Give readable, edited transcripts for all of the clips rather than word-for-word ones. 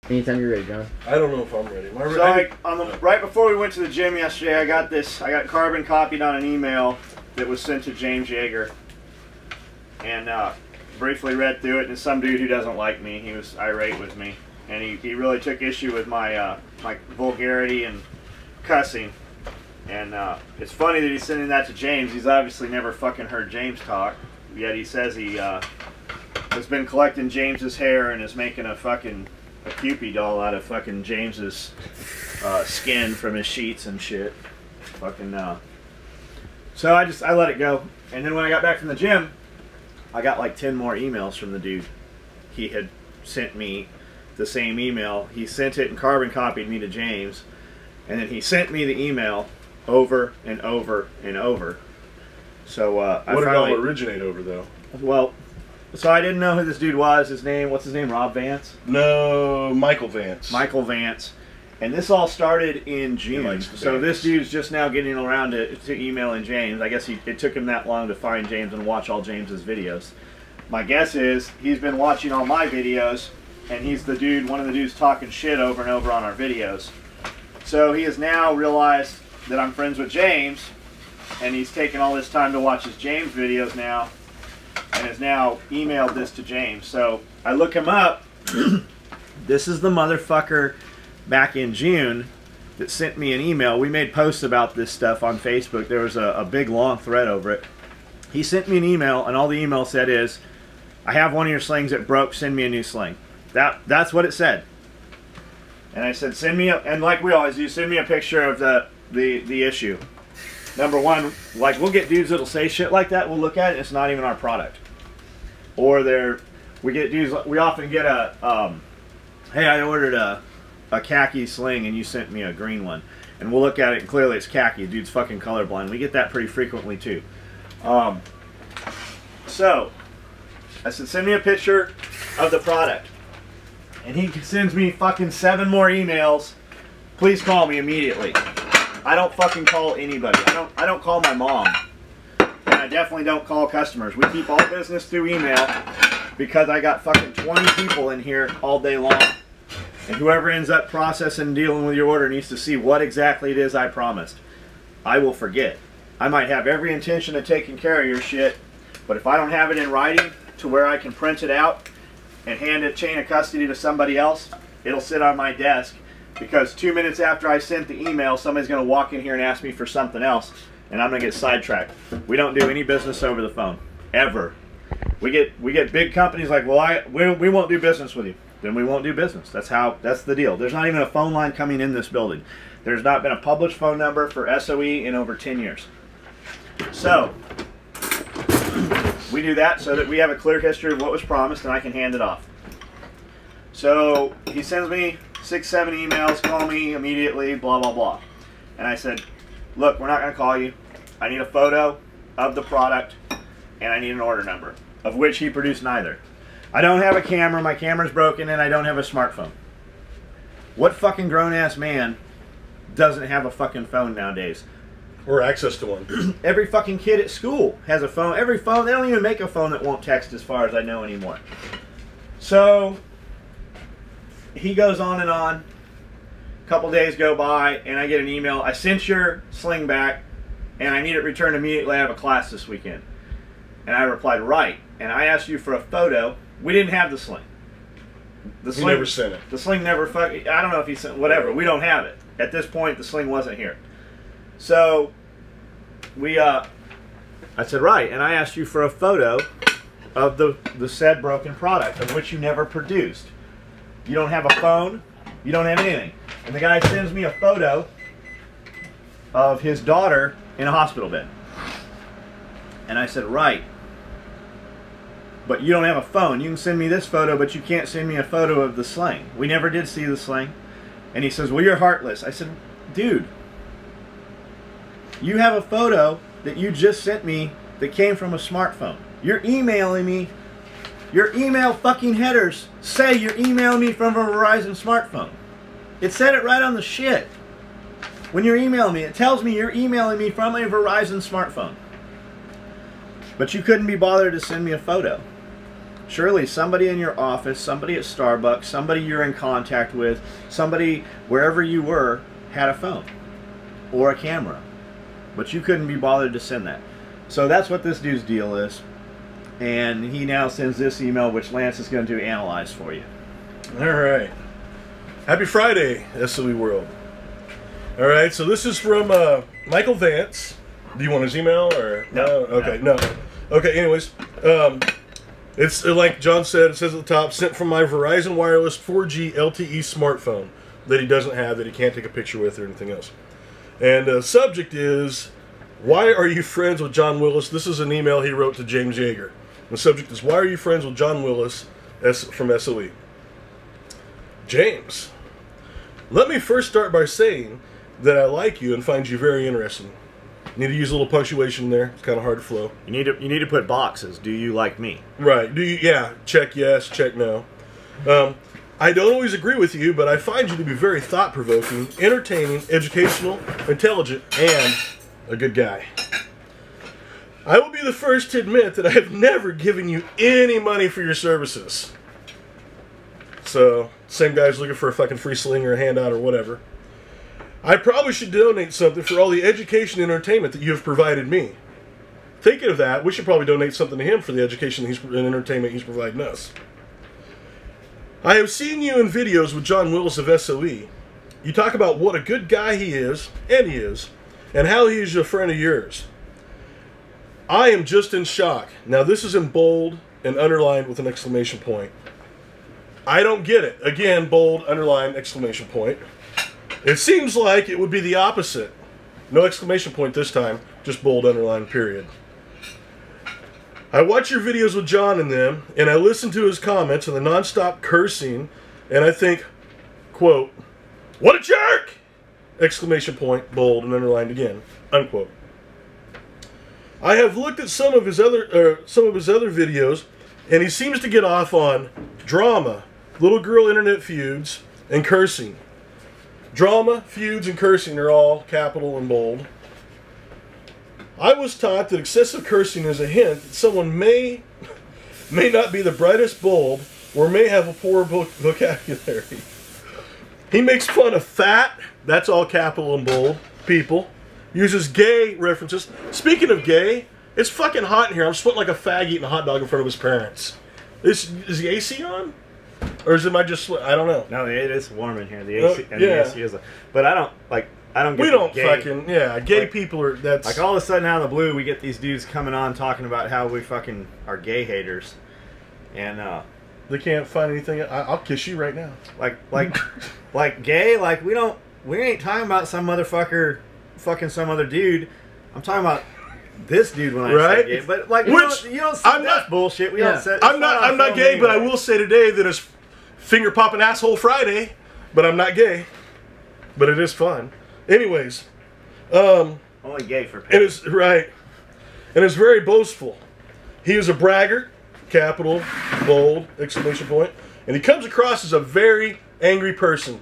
Anytime you're ready, John. I don't know if I'm ready. Am I ready? So right before we went to the gym yesterday, I got carbon copied on an email that was sent to James Yeager, and briefly read through it. And it's some dude who doesn't like me. He was irate with me, and he really took issue with my my vulgarity and cussing. And it's funny that he's sending that to James. He's obviously never fucking heard James talk, yet he says he has been collecting James's hair and is making a Cupid doll out of fucking James's skin from his sheets and shit. So I let it go. And then when I got back from the gym, I got like 10 more emails from the dude. He had sent me the same email. He sent it and carbon copied me to James. And then he sent me the email over and over and over. So what did it all originate over, though? Well, so I didn't know who this dude was. What's his name? Rob Vance? No, Michael Vance. Michael Vance. And this all started in June. So this dude's just now getting around to emailing James. I guess it took him that long to find James and watch all James's videos. My guess is he's been watching all my videos, and he's the dude, one of the dudes talking shit over and over on our videos. So he has now realized that I'm friends with James, and he's taken all this time to watch his James videos now, and has now emailed this to James. So I look him up. This is the motherfucker back in June that sent me an email. We made posts about this stuff on Facebook. There was a big long thread over it. He sent me an email, and all the email said is, I have one of your slings that broke, send me a new sling. That's what it said. And I said, send me and like we always do, send me a picture of the issue. Number one, like, we'll get dudes that'll say shit like that, we'll look at it, it's not even our product. Or we get dudes, we often get hey, I ordered a khaki sling and you sent me a green one. And we'll look at it and clearly it's khaki, dude's fucking colorblind. We get that pretty frequently too. So, I said, send me a picture of the product. And he sends me fucking 7 more emails. Please call me immediately. I don't fucking call anybody. I don't call my mom. And I definitely don't call customers. We keep all business through email because I got fucking 20 people in here all day long. And whoever ends up processing and dealing with your order needs to see what exactly it is I promised. I will forget. I might have every intention of taking care of your shit, but if I don't have it in writing to where I can print it out and hand it chain of custody to somebody else, it'll sit on my desk, because 2 minutes after I sent the email, somebody's going to walk in here and ask me for something else, and I'm going to get sidetracked. We don't do any business over the phone, ever. We get big companies like, well, we won't do business with you. Then we won't do business. That's the deal. There's not even a phone line coming in this building. There's not been a published phone number for SOE in over 10 years. So we do that so that we have a clear history of what was promised and I can hand it off. So he sends me 6, 7 emails, call me immediately, blah, blah, blah. And I said, look, we're not going to call you. I need a photo of the product and I need an order number, of which he produced neither. I don't have a camera, my camera's broken, and I don't have a smartphone. What fucking grown-ass man doesn't have a fucking phone nowadays? Or access to one. Every fucking kid at school has a phone. Every phone, they don't even make a phone that won't text as far as I know anymore. So he goes on and on. A couple days go by and I get an email. I sent your sling back and I need it returned immediately. I have a class this weekend. And I replied, right. And I asked you for a photo. We didn't have the sling. He never sent it. The sling never fucking, I don't know if he sent, whatever. We don't have it. At this point, the sling wasn't here. So I said, right, and I asked you for a photo of the said broken product, of which you never produced. You don't have a phone, you don't have anything. And the guy sends me a photo of his daughter in a hospital bed. And I said, right, but you don't have a phone. You can send me this photo, but you can't send me a photo of the sling. We never did see the sling. And he says, well, you're heartless. I said, dude, you have a photo that you just sent me that came from a smartphone. You're emailing me. Your email fucking headers say you're emailing me from a Verizon smartphone. It said it right on the shit. When you're emailing me, it tells me you're emailing me from a Verizon smartphone. But you couldn't be bothered to send me a photo. Surely somebody in your office, somebody at Starbucks, somebody you're in contact with, somebody wherever you were had a phone or a camera, but you couldn't be bothered to send that. So that's what this dude's deal is, and he now sends this email, which Lance is going to analyze for you. All right. Happy Friday, SOE World. All right, so this is from Michael Vance. Do you want his email or no? Okay, no. Okay, anyways, it's like John said. It says at the top, sent from my Verizon Wireless 4G LTE smartphone that he doesn't have, that he can't take a picture with or anything else. And the subject is, why are you friends with John Willis? This is an email he wrote to James Yeager. The subject is, why are you friends with John Willis from SOE? James, let me first start by saying that I like you and find you very interesting. Need to use a little punctuation there. It's kind of hard to flow. You need to put boxes. Do you like me? Right. Do you? Yeah. Check yes. Check no. I don't always agree with you, but I find you to be very thought-provoking, entertaining, educational, intelligent, and a good guy. I will be the first to admit that I have never given you any money for your services. So, same guy's looking for a fucking free sling or a handout or whatever. I probably should donate something for all the education and entertainment that you have provided me. Thinking of that, we should probably donate something to him for the education and entertainment he's providing us. I have seen you in videos with John Willis of SOE. You talk about what a good guy he is, and how he is a friend of yours. I am just in shock. Now this is in bold and underlined with an exclamation point. I don't get it. Again, bold, underlined, exclamation point. It seems like it would be the opposite. No exclamation point this time, just bold, underlined, period. I watch your videos with John in them, and I listen to his comments and the non-stop cursing, and I think, quote, what a jerk! Exclamation point, bold, and underlined again, unquote. I have looked at some of his other videos, and he seems to get off on drama, little girl internet feuds, and cursing. Drama, feuds, and cursing are all capital and bold. I was taught that excessive cursing is a hint that someone may not be the brightest bulb or may have a poor vocabulary. He makes fun of fat, that's all capital and bold, people. Uses gay references. Speaking of gay, it's fucking hot in here. I'm sweating like a fag eating a hot dog in front of his parents. Is the AC on? Or is it I just I don't know. No, it is warm in here. The AC, and the AC is but I don't get we don't gay. Fucking gay like, people are that's like all of a sudden out of the blue we get these dudes coming on talking about how we fucking are gay haters, and they can't find anything. I'll kiss you right now. Like gay. Like we ain't talking about some motherfucker fucking some other dude. I'm talking about this dude when I say gay. But like you don't say that's bullshit. We don't say. I'm not gay, anyway. But I will say today that it's finger popping asshole Friday. But I'm not gay. But it is fun. Anyways, only gay for pay. It is right, and it's very boastful. He is a braggart, capital, bold, exclamation point, and he comes across as a very angry person.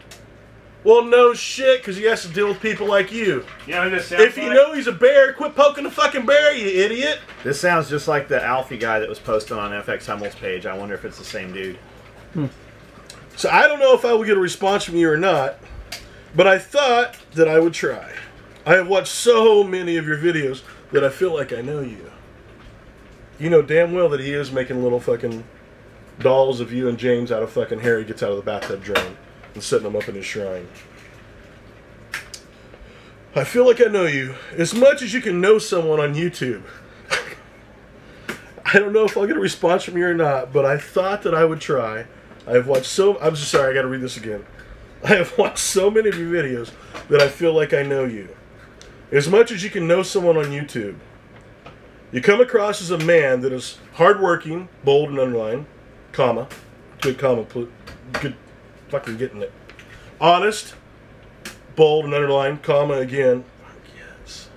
Well, no shit, because he has to deal with people like you. Yeah, if you know he's a bear, quit poking the fucking bear, you idiot. This sounds just like the Alfie guy that was posted on FX Hummel's page. I wonder if it's the same dude. So I don't know if I will get a response from you or not. But I thought that I would try. I have watched so many of your videos that I feel like I know you. You know damn well that he is making little fucking dolls of you and James out of fucking hair he gets out of the bathtub drain and setting them up in his shrine. I feel like I know you as much as you can know someone on YouTube. I don't know if I'll get a response from you or not, but I thought that I would try. I have watched I'm just sorry, I gotta read this again. I have watched so many of your videos that I feel like I know you. As much as you can know someone on YouTube. You come across as a man that is hardworking, bold and underlined, comma, good comma, good fucking getting it. Honest, bold and underlined, comma again, yes.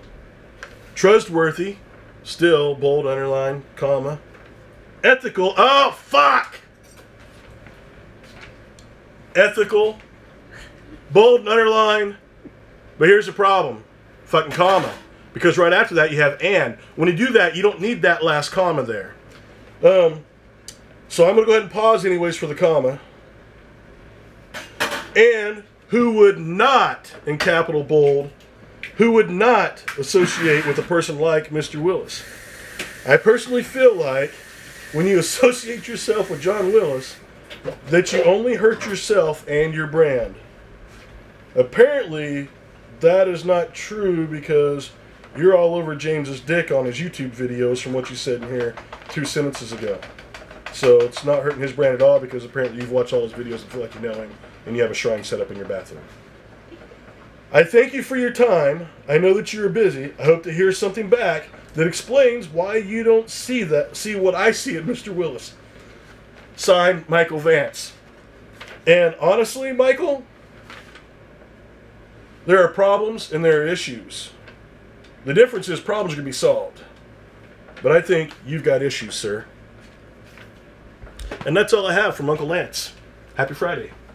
Trustworthy, still, bold, underlined, comma. Ethical, oh fuck! Ethical, bold and underline, but here's the problem. Fucking comma. Because right after that you have and. When you do that, you don't need that last comma there. So I'm going to go ahead and pause anyways for the comma. And who would not, in capital bold, who would not associate with a person like Mr. Willis? I personally feel like when you associate yourself with John Willis, that you only hurt yourself and your brand. Apparently, that is not true because you're all over James's dick on his YouTube videos from what you said in here 2 sentences ago. So it's not hurting his brand at all because apparently you've watched all his videos and feel like you know him and you have a shrine set up in your bathroom. I thank you for your time. I know that you're busy. I hope to hear something back that explains why you don't see what I see in Mr. Willis. Signed, Michael Vance. And honestly, Michael, there are problems and there are issues. The difference is problems are going to be solved. But I think you've got issues, sir. And that's all I have from Uncle Lance. Happy Friday.